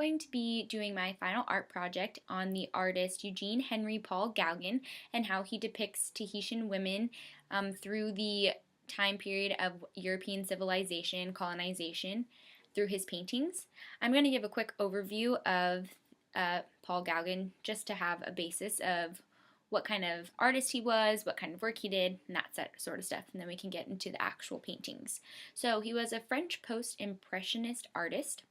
going to be doing my final art project on the artist Eugene Henry Paul Gauguin and how he depicts Tahitian women through the time period of European civilization, colonization, through his paintings. I'm going to give a quick overview of Paul Gauguin just to have a basis of what kind of artist he was, what kind of work he did, and that sort of stuff, and then we can get into the actual paintings. So he was a French post-impressionist artist.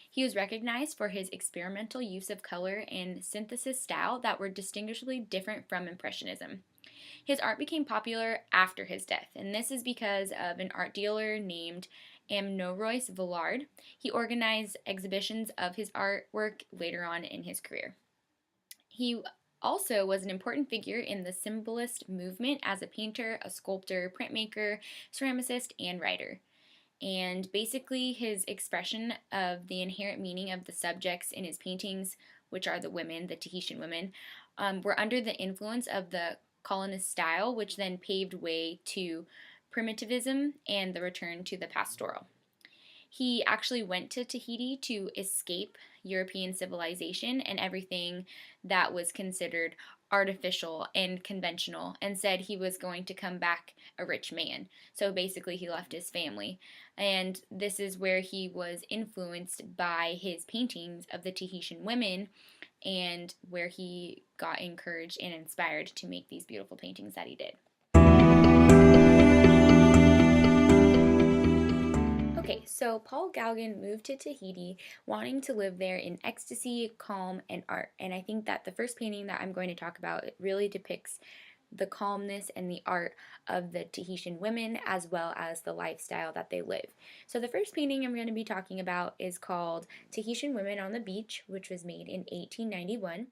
He was recognized for his experimental use of color and synthesis style that were distinguishably different from Impressionism. His art became popular after his death, and this is because of an art dealer named Amnorois Villard. He organized exhibitions of his artwork later on in his career. He also was an important figure in the symbolist movement as a painter, a sculptor, printmaker, ceramicist, and writer. And basically his expression of the inherent meaning of the subjects in his paintings, which are the women, the Tahitian women, were under the influence of the colonist style, which then paved way to primitivism and the return to the pastoral. He actually went to Tahiti to escape European civilization and everything that was considered artificial and conventional, and said he was going to come back a rich man. So basically he left his family, and this is where he was influenced by his paintings of the Tahitian women and where he got encouraged and inspired to make these beautiful paintings that he did. Okay, so Paul Gauguin moved to Tahiti wanting to live there in ecstasy, calm, and art. And I think that the first painting that I'm going to talk about, it really depicts the calmness and the art of the Tahitian women as well as the lifestyle that they live. So the first painting I'm going to be talking about is called Tahitian Women on the Beach, which was made in 1891.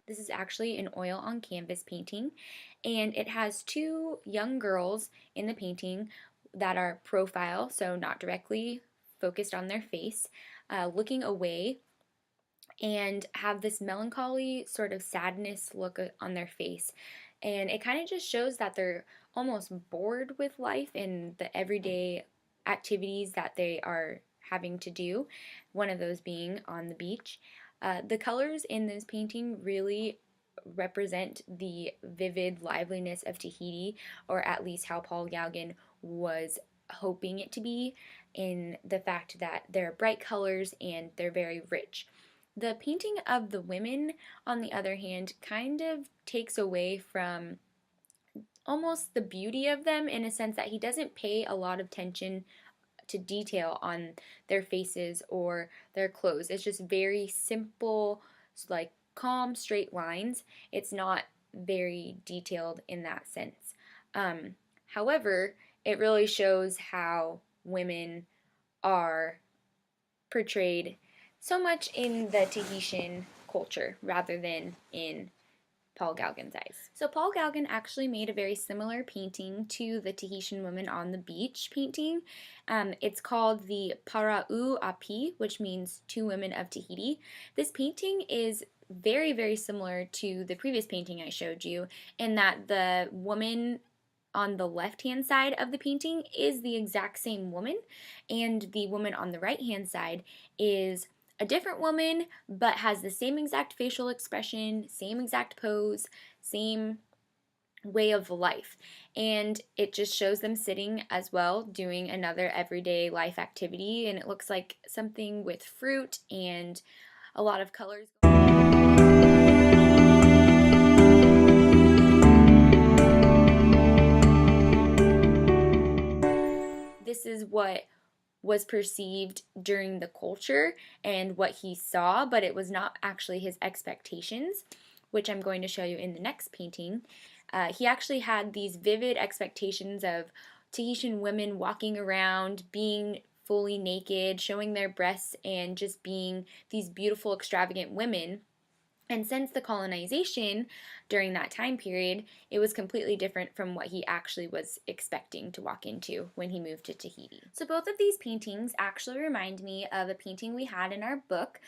This is actually an oil on canvas painting, and it has two young girls in the painting that are profile, so not directly focused on their face, looking away and have this melancholy sort of sadness look on their face. And it kind of just shows that they're almost bored with life and the everyday activities that they are having to do, one of those being on the beach. The colors in this painting really represent the vivid liveliness of Tahiti, or at least how Paul Gauguin was hoping it to be, in the fact that they're bright colors and they're very rich. The painting of the women, on the other hand, kind of takes away from almost the beauty of them, in a sense that he doesn't pay a lot of attention to detail on their faces or their clothes. It's just very simple, like calm, straight lines. It's not very detailed in that sense. However, it really shows how women are portrayed so much in the Tahitian culture rather than in Paul Gauguin's eyes. So Paul Gauguin actually made a very similar painting to the Tahitian Women on the Beach painting. It's called the Para'u Api, which means Two Women of Tahiti. This painting is very, very similar to the previous painting I showed you, in that the woman on the left-hand side of the painting is the exact same woman, and the woman on the right-hand side is a different woman, but has the same exact facial expression, same exact pose, same way of life. And it just shows them sitting as well, doing another everyday life activity, and it looks like something with fruit and a lot of colors. This is what was perceived during the culture and what he saw, but it was not actually his expectations, which I'm going to show you in the next painting. He actually had these vivid expectations of Tahitian women walking around, being fully naked, showing their breasts, and just being these beautiful, extravagant women. And since the colonization during that time period, it was completely different from what he actually was expecting to walk into when he moved to Tahiti. So both of these paintings actually remind me of a painting we had in our book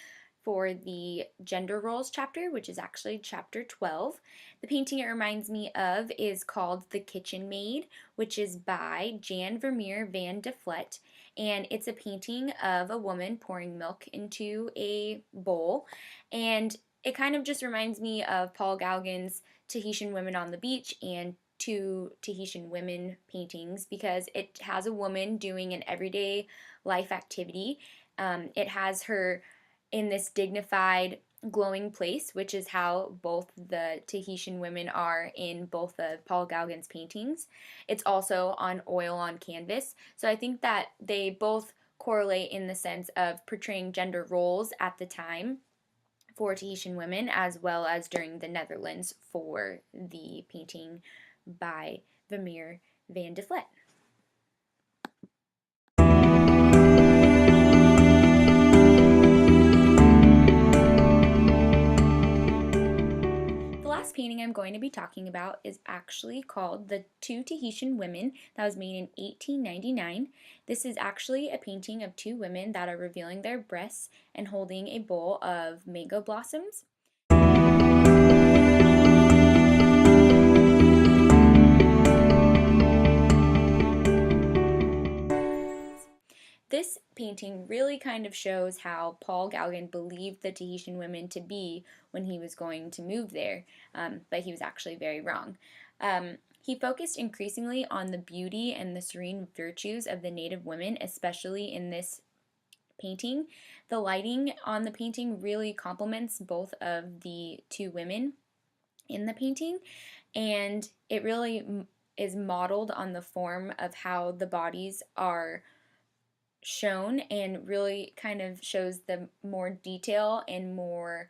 for the gender roles chapter, which is actually chapter 12. The painting it reminds me of is called The Kitchen Maid, which is by Jan Vermeer van de Vlet, and it's a painting of a woman pouring milk into a bowl, and it kind of just reminds me of Paul Gauguin's Tahitian Women on the Beach and two Tahitian women paintings because it has a woman doing an everyday life activity. It has her in this dignified, glowing place, which is how both the Tahitian women are in both of Paul Gauguin's paintings. It's also on oil on canvas. So I think that they both correlate in the sense of portraying gender roles at the time for Tahitian women as well as during the Netherlands for the painting by Vermeer van de Vlet. The last painting I'm going to be talking about is actually called The Two Tahitian Women that was made in 1899. This is actually a painting of two women that are revealing their breasts and holding a bowl of mango blossoms. This painting really kind of shows how Paul Gauguin believed the Tahitian women to be when he was going to move there, but he was actually very wrong. He focused increasingly on the beauty and the serene virtues of the native women, especially in this painting. The lighting on the painting really complements both of the two women in the painting, and it really is modeled on the form of how the bodies are shown and really kind of shows the more detail and more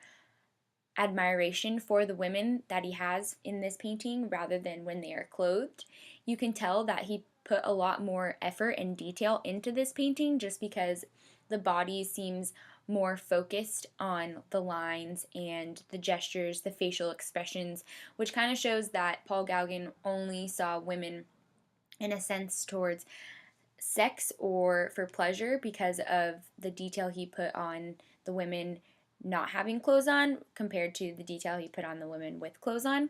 admiration for the women that he has in this painting rather than when they are clothed. You can tell that he put a lot more effort and detail into this painting just because the body seems more focused on the lines and the gestures, the facial expressions, which kind of shows that Paul Gauguin only saw women in a sense towards sex or for pleasure because of the detail he put on the women not having clothes on compared to the detail he put on the women with clothes on.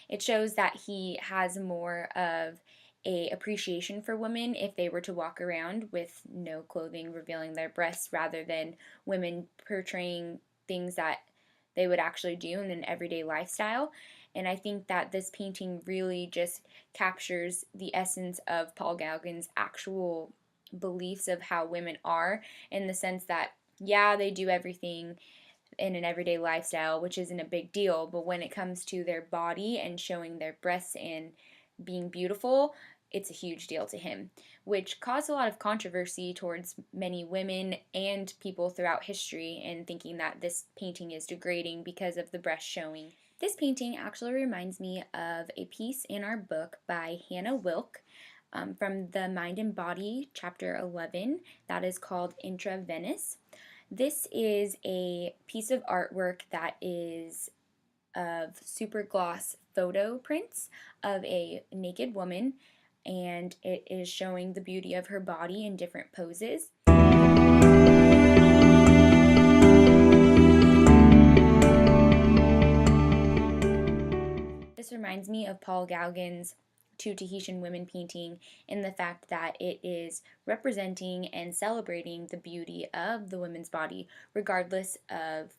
It shows that he has more of a appreciation for women if they were to walk around with no clothing revealing their breasts rather than women portraying things that they would actually do in an everyday lifestyle. And I think that this painting really just captures the essence of Paul Gauguin's actual beliefs of how women are, in the sense that, yeah, they do everything in an everyday lifestyle, which isn't a big deal, but when it comes to their body and showing their breasts and being beautiful, it's a huge deal to him, which caused a lot of controversy towards many women and people throughout history in thinking that this painting is degrading because of the breast showing. This painting actually reminds me of a piece in our book by Hannah Wilk from the Mind and Body, chapter 11, that is called Intravenous. This is a piece of artwork that is of super gloss photo prints of a naked woman, and it is showing the beauty of her body in different poses. This reminds me of Paul Gauguin's Two Tahitian Women painting in the fact that it is representing and celebrating the beauty of the women's body regardless of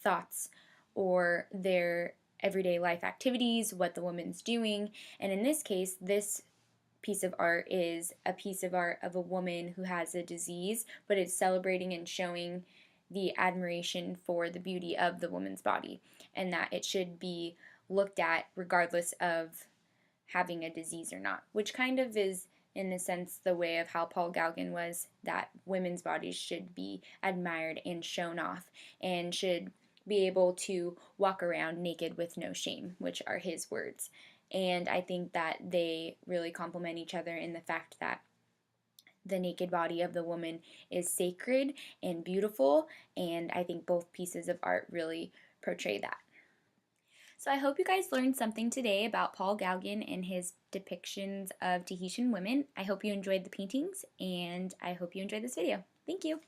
thoughts or their everyday life activities, what the woman's doing. And in this case, this piece of art is a piece of art of a woman who has a disease, but it's celebrating and showing the admiration for the beauty of the woman's body and that it should be looked at regardless of having a disease or not, which kind of is, in a sense, the way of how Paul Gauguin was, that women's bodies should be admired and shown off and should be able to walk around naked with no shame, which are his words. And I think that they really complement each other in the fact that the naked body of the woman is sacred and beautiful, and I think both pieces of art really portray that. So I hope you guys learned something today about Paul Gauguin and his depictions of Tahitian women. I hope you enjoyed the paintings, and I hope you enjoyed this video. Thank you.